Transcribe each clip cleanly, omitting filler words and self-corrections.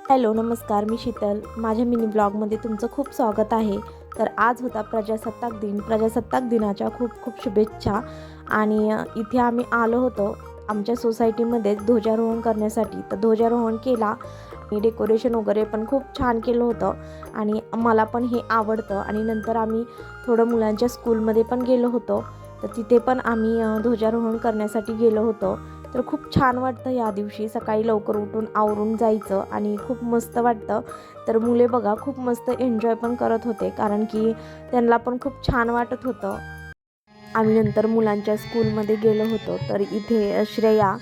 Hello नमस्कार, मी शीतल. माझ्या mini ब्लॉगमध्ये तुमचं खूप स्वागत आहे. तर आज होता प्रजासत्ताक दिन. प्रजासत्ताक दिनाच्या खूप खूप शुभेच्छा. आणि इथे आम्ही आलो होतो आमच्या सोसायटीमध्ये ध्वजारोहण करण्यासाठी. तर ध्वजारोहण केला आणि डेकोरेशन वगैरे पण खूप छान केलं होतं आणि मला पण हे आवडतं. आणि नंतर आम्ही थोडं मुलांच्या स्कूलमध्ये पण गेलो होतो. तर तिथे पण आम्ही ध्वजारोहण करण्यासाठी गेलो होतो. तर खूप छान वाटतं या दिवशी सकाळी लवकर उठून आवरून जायचं आणि खूप मस्त वाटतं. तर मुले बघा खूप मस्त एन्जॉय पण करत होते, कारण की त्यांना पण खूप छान वाटत होतं. आम्ही नंतर मुलांच्या स्कूलमध्ये गेलो होतो. तर इथे श्रेया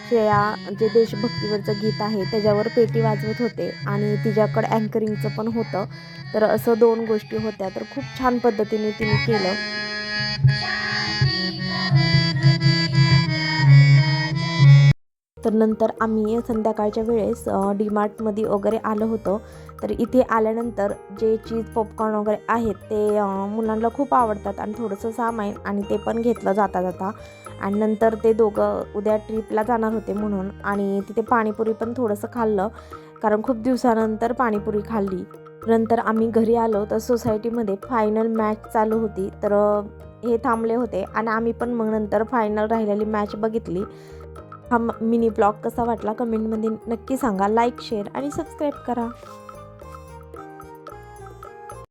श्रेया जे देशभक्तीवरचं गीत आहे त्याच्यावर पेटी वाजवत होते आणि तिच्याकडं अँकरिंगचं पण होतं. तर असं दोन गोष्टी होत्या. तर खूप छान पद्धतीने तिने केलं. तर नंतर आम्ही संध्याकाळच्या वेळेस डीमार्टमध्ये वगैरे आलो होतो. तर इथे आल्यानंतर जे चीज पॉपकॉर्न वगैरे आहेत ते मुलांना खूप आवडतात आणि थोडंसं सामान आणि ते पण घेतलं जाता जाता. आणि नंतर ते दोघं उद्या ट्रिपला जाणार होते म्हणून, आणि तिथे पाणीपुरी पण थोडंसं खाल्लं, कारण खूप दिवसानंतर पाणीपुरी खाल्ली. नंतर आम्ही घरी आलो तर सोसायटीमध्ये फायनल मॅच चालू होती. तर हे थांबले होते आणि आम्ही पण मग नंतर फायनल राहिलेली मॅच बघितली. हा मिनी ब्लॉग कसा वाटला कमेंटमध्ये नक्की सांगा. लाईक, शेअर आणि सबस्क्राईब करा.